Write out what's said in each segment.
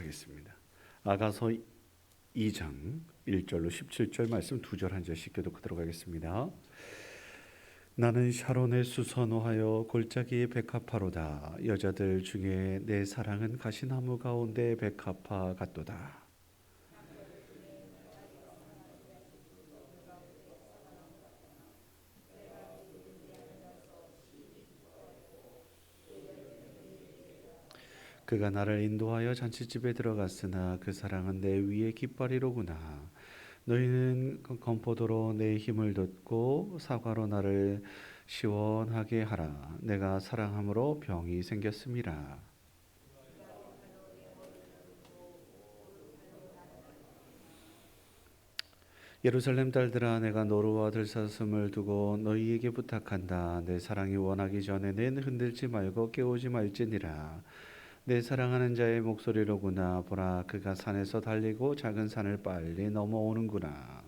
하겠습니다. 아가서 2장 1절로 17절 말씀 2절 한 절씩 교독하도록 하겠습니다. 나는 샤론에 수선호하여 골짜기의 백합화로다. 여자들 중에 내 사랑은 가시나무 가운데 백합화 같도다. 그가 나를 인도하여 잔치집에 들어갔으나 그 사랑은 내 위에 깃발이로구나. 너희는 건포도로 내 힘을 돋고 사과로 나를 시원하게 하라. 내가 사랑함으로 병이 생겼음이라. 예루살렘 딸들아, 내가 노루와 들사슴을 두고 너희에게 부탁한다. 내 사랑이 원하기 전에는 흔들지 말고 깨우지 말지니라. 내 사랑하는 자의 목소리로구나. 보라, 그가 산에서 달리고 작은 산을 빨리 넘어오는구나.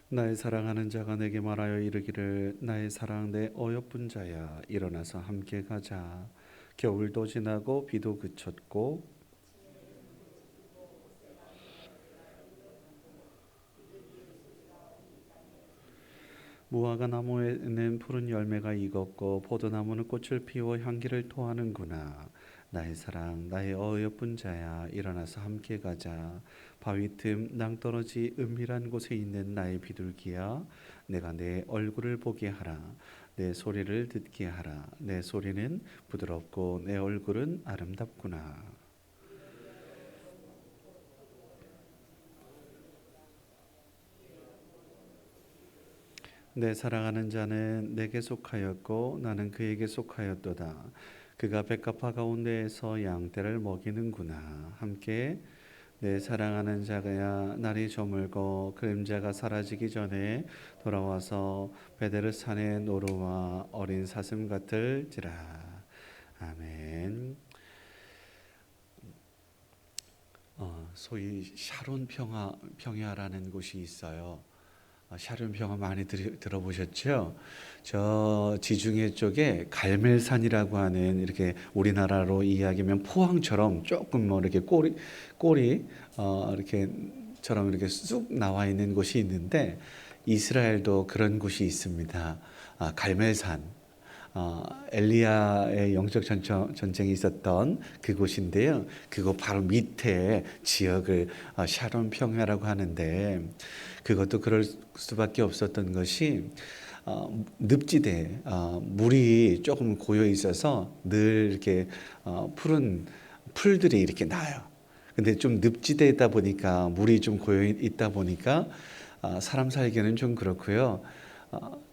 나의 사랑하는 자가 내게 말하여 이르기를, 나의 사랑 내 어여쁜 자야, 일어나서 함께 가자. 겨울도 지나고 비도 그쳤고 무화과 나무에는 푸른 열매가 익었고 포도나무는 꽃을 피워 향기를 토하는구나. 나의 사랑 나의 어여쁜 자야, 일어나서 함께 가자. 바위 틈 낭떠러지 은밀한 곳에 있는 나의 비둘기야, 내가 내 얼굴을 보게 하라. 내 소리를 듣게 하라. 내 소리는 부드럽고 내 얼굴은 아름답구나. 내 사랑하는 자는 내게 속하였고 나는 그에게 속하였도다. 그가 백합화 가운데에서 양떼를 먹이는구나. 함께 내 사랑하는 자가 날이 저물고 그림자가 사라지기 전에 돌아와서 베데르 산의 노루와 어린 사슴 같을지라. 아멘. 소위 샤론 평야라는 곳이 있어요. 샤론 평야 많이 들어보셨죠? 저 지중해 쪽에 갈멜산이라고 하는, 이렇게 우리나라로 이야기하면 포항처럼 조금 뭐 이렇게 꼬리 이렇게처럼 이렇게 쑥 나와 있는 곳이 있는데, 이스라엘도 그런 곳이 있습니다. 갈멜산. 엘리야의 영적 전쟁이 있었던 그곳인데요. 그곳 바로 밑에 지역을 샤론 평야라고 하는데, 그것도 그럴 수밖에 없었던 것이 늪지대, 물이 조금 고여 있어서 늘 이렇게 푸른 풀들이 이렇게 나요. 근데 좀 늪지대이다 보니까, 물이 좀 고여 있다 보니까 사람 살기는 좀 그렇고요.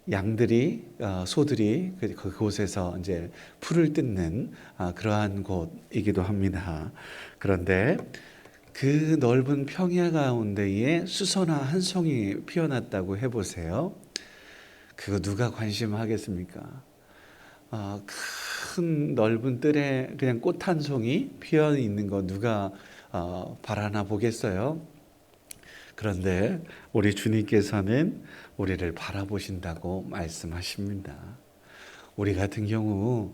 양들이, 소들이 그곳에서 이제 풀을 뜯는 그러한 곳이기도 합니다. 그런데 그 넓은 평야 가운데에 수선화 한 송이 피어났다고 해보세요. 그거 누가 관심하겠습니까? 큰 넓은 뜰에 그냥 꽃 한 송이 피어 있는 거 누가 바라나 보겠어요? 그런데 우리 주님께서는 우리를 바라보신다고 말씀하십니다. 우리 같은 경우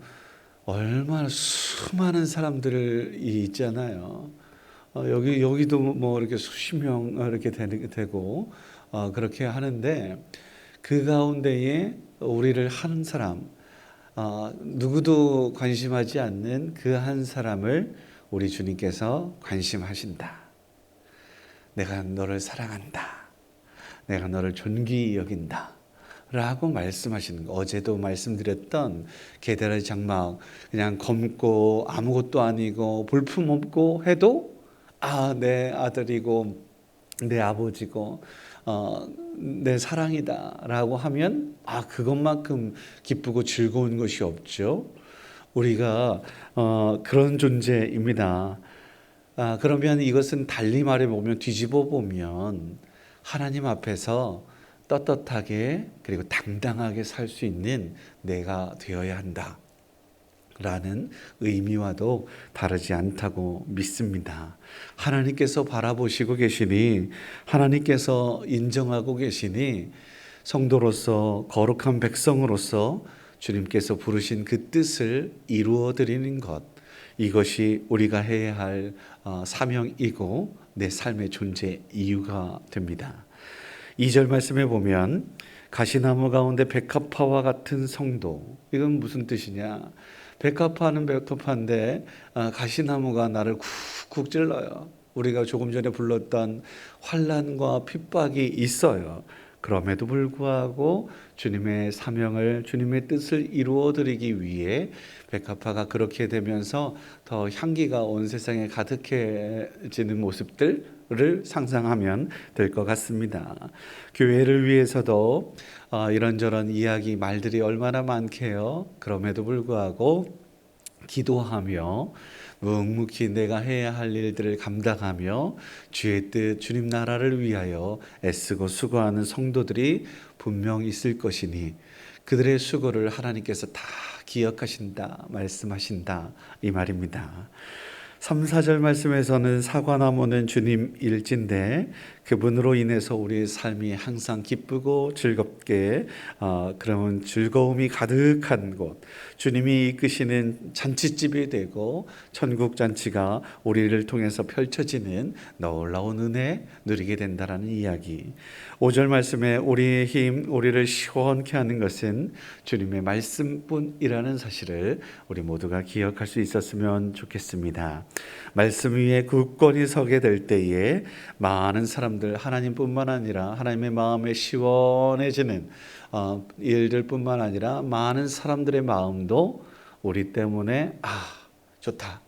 얼마나 수많은 사람들이 있잖아요. 여기도 뭐 이렇게 수십 명 이렇게 되고 그렇게 하는데, 그 가운데에 우리를 한 사람, 누구도 관심하지 않는 그 한 사람을 우리 주님께서 관심하신다. 내가 너를 사랑한다. 내가 너를 존귀히 여긴다. 라고 말씀하시는 거. 어제도 말씀드렸던 게다라 장막, 그냥 검고 아무것도 아니고 볼품없고 해도 내 아들이고 내 아버지고 내 사랑이다 라고 하면 그것만큼 기쁘고 즐거운 것이 없죠. 우리가 그런 존재입니다. 그러면 이것은 달리 말해보면, 뒤집어 보면 하나님 앞에서 떳떳하게 그리고 당당하게 살 수 있는 내가 되어야 한다. 라는 의미와도 다르지 않다고 믿습니다. 하나님께서 바라보시고 계시니, 하나님께서 인정하고 계시니, 성도로서 거룩한 백성으로서 주님께서 부르신 그 뜻을 이루어 드리는 것, 이것이 우리가 해야 할 사명이고 내 삶의 존재 이유가 됩니다. 2절 말씀에 보면 가시나무 가운데 백합화와 같은 성도, 이건 무슨 뜻이냐? 백합화는 백합화인데 가시나무가 나를 쿡쿡 찔러요. 우리가 조금 전에 불렀던 환난과 핍박이 있어요. 그럼에도 불구하고 주님의 사명을, 주님의 뜻을 이루어 드리기 위해 백합화가 그렇게 되면서 더 향기가 온 세상에 가득해지는 모습들을 상상하면 될 것 같습니다. 교회를 위해서도 이런저런 이야기 말들이 얼마나 많게요. 그럼에도 불구하고 기도하며 묵묵히 내가 해야 할 일들을 감당하며 주의 뜻, 주님 나라를 위하여 애쓰고 수고하는 성도들이 분명 있을 것이니 그들의 수고를 하나님께서 다 기억하신다, 말씀하신다, 이 말입니다. 3, 4절 말씀에서는 사과나무는 주님 일진데 그분으로 인해서 우리의 삶이 항상 기쁘고 즐겁게 그러면 즐거움이 가득한 곳, 주님이 이끄시는 잔치집이 되고 천국 잔치가 우리를 통해서 펼쳐지는 놀라운 은혜 누리게 된다라는 이야기. 5절 말씀에 우리의 힘, 우리를 시원케 하는 것은 주님의 말씀뿐이라는 사실을 우리 모두가 기억할 수 있었으면 좋겠습니다. 말씀 위에 굳건히 서게 될 때에 많은 사람들, 하나님뿐만 아니라 하나님의 마음에 시원해지는 일들뿐만 아니라 많은 사람들의 마음도 우리 때문에 좋다,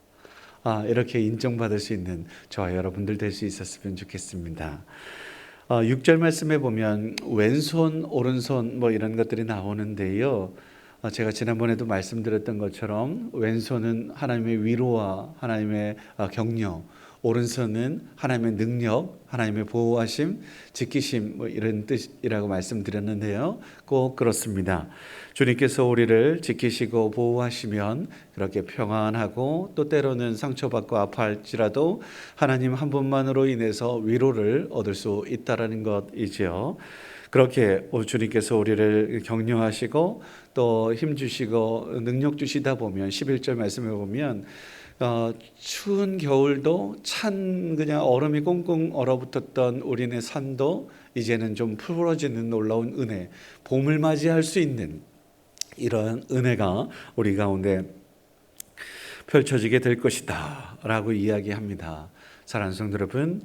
이렇게 인정받을 수 있는 저와 여러분들 될 수 있었으면 좋겠습니다. 6절 말씀에 보면 왼손, 오른손 이런 것들이 나오는데요. 제가 지난번에도 말씀드렸던 것처럼 왼손은 하나님의 위로와 하나님의 격려, 오른손은 하나님의 능력, 하나님의 보호하심, 지키심 이런 뜻이라고 말씀드렸는데요. 꼭 그렇습니다. 주님께서 우리를 지키시고 보호하시면 그렇게 평안하고 또 때로는 상처받고 아파할지라도 하나님 한 분만으로 인해서 위로를 얻을 수 있다라는 것이죠. 그렇게 주님께서 우리를 격려하시고 또 힘주시고 능력 주시다 보면 11절 말씀에 보면 추운 겨울도 그냥 얼음이 꽁꽁 얼어붙었던 우리네 산도 이제는 좀 풀어지는 놀라운 은혜, 봄을 맞이할 수 있는 이런 은혜가 우리 가운데 펼쳐지게 될 것이다 라고 이야기합니다. 사랑하는 성도 여러분,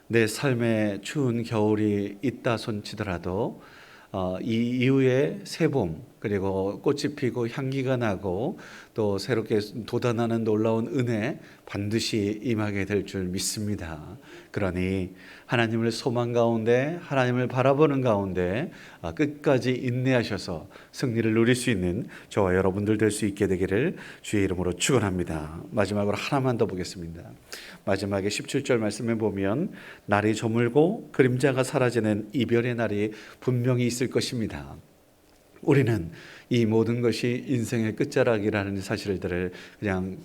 내 삶에 추운 겨울이 있다 손치더라도 이 이후에 새봄, 그리고 꽃이 피고 향기가 나고 또 새롭게 돋아나는 놀라운 은혜 반드시 임하게 될 줄 믿습니다. 그러니 하나님을 소망 가운데, 하나님을 바라보는 가운데 끝까지 인내하셔서 승리를 누릴 수 있는 저와 여러분들 될 수 있게 되기를 주의 이름으로 축원합니다. 마지막으로 하나만 더 보겠습니다. 마지막에 17절 말씀에 보면 날이 저물고 그림자가 사라지는 이별의 날이 분명히 있을 것입니다. 우리는 이 모든 것이 인생의 끝자락이라는 사실들을 그냥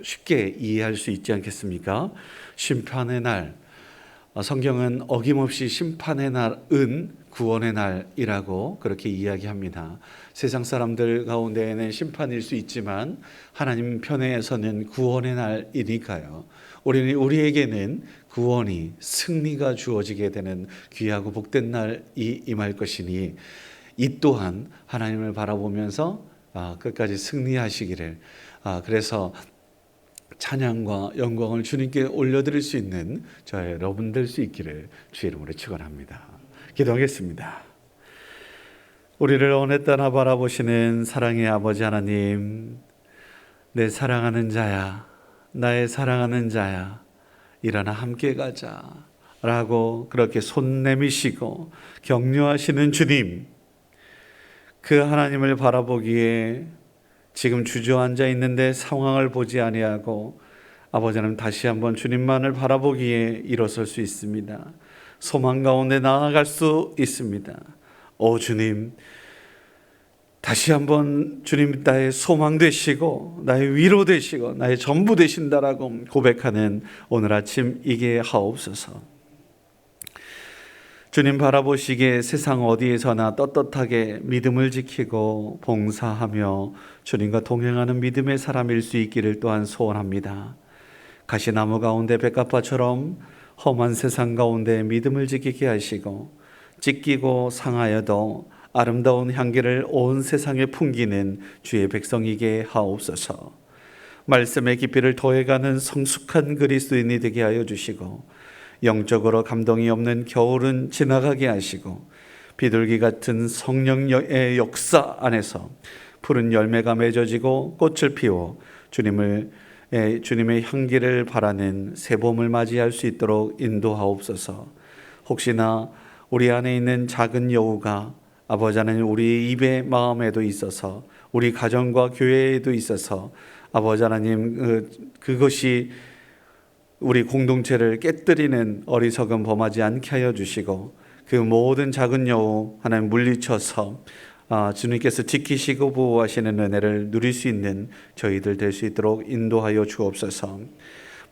쉽게 이해할 수 있지 않겠습니까? 심판의 날, 성경은 어김없이 심판의 날은 구원의 날이라고 그렇게 이야기합니다. 세상 사람들 가운데에는 심판일 수 있지만 하나님 편에서는 구원의 날이니까요. 우리에게는 구원이, 승리가 주어지게 되는 귀하고 복된 날이 임할 것이니 이 또한 하나님을 바라보면서 끝까지 승리하시기를, 그래서 찬양과 영광을 주님께 올려드릴 수 있는 저의 여러분 될 수 있기를 주의 이름으로 축원합니다. 기도하겠습니다. 우리를 어느 때나 바라보시는 사랑의 아버지 하나님, 내 사랑하는 자야, 나의 사랑하는 자야, 일어나 함께 가자 라고 그렇게 손 내미시고 격려하시는 주님, 그 하나님을 바라보기에 지금 주저앉아 있는데 상황을 보지 아니하고 아버지 하나님 다시 한번 주님만을 바라보기에 일어설 수 있습니다. 소망 가운데 나아갈 수 있습니다. 오 주님, 다시 한번 주님 나의 소망 되시고 나의 위로 되시고 나의 전부 되신다라고 고백하는 오늘 아침 이게 하옵소서. 주님 바라보시기에 세상 어디에서나 떳떳하게 믿음을 지키고 봉사하며 주님과 동행하는 믿음의 사람일 수 있기를 또한 소원합니다. 가시나무 가운데 백합화처럼 험한 세상 가운데 믿음을 지키게 하시고 찢기고 상하여도 아름다운 향기를 온 세상에 풍기는 주의 백성이게 하옵소서. 말씀의 깊이를 더해가는 성숙한 그리스도인이 되게 하여 주시고 영적으로 감동이 없는 겨울은 지나가게 하시고 비둘기 같은 성령의 역사 안에서 푸른 열매가 맺어지고 꽃을 피워 주님의 향기를 바라는 새 봄을 맞이할 수 있도록 인도하옵소서. 혹시나 우리 안에 있는 작은 여우가 아버지 하나님 우리 입의 마음에도 있어서 우리 가정과 교회에도 있어서 아버지 하나님 그것이 우리 공동체를 깨뜨리는 어리석은 범하지 않게 하여 주시고 그 모든 작은 여우 하나님 물리쳐서 주님께서 지키시고 보호하시는 은혜를 누릴 수 있는 저희들 될 수 있도록 인도하여 주옵소서.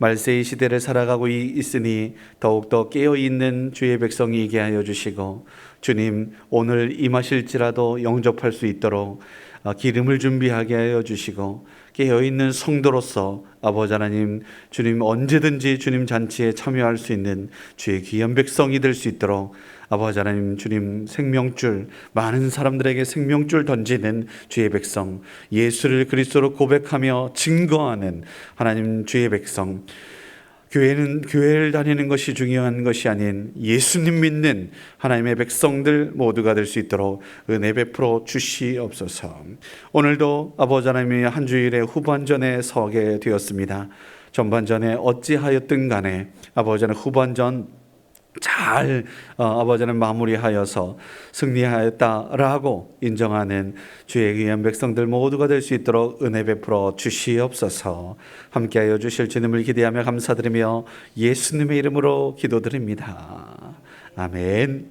말세의 시대를 살아가고 있으니 더욱더 깨어있는 주의 백성이 있게 하여 주시고 주님 오늘 임하실지라도 영접할 수 있도록 기름을 준비하게 하여 주시고 깨어있는 성도로서 아버지 하나님 주님 언제든지 주님 잔치에 참여할 수 있는 주의 귀한 백성이 될 수 있도록 아버지 하나님 주님 생명줄 많은 사람들에게 생명줄 던지는 주의 백성 예수를 그리스도로 고백하며 증거하는 하나님 주의 백성 교회를 다니는 것이 중요한 것이 아닌 예수님 믿는 하나님의 백성들 모두가 될 수 있도록 은혜 베풀어 주시옵소서. 오늘도 아버지 하나님의 한 주일의 후반전에 서게 되었습니다. 전반전에 어찌하였든 간에 아버지 하나님 후반전 잘 아버지 하나님 마무리하여서 승리하였다라고 인정하는 주의 귀한 백성들 모두가 될 수 있도록 은혜 베풀어 주시옵소서. 함께하여 주실 주님을 기대하며 감사드리며 예수님의 이름으로 기도드립니다. 아멘.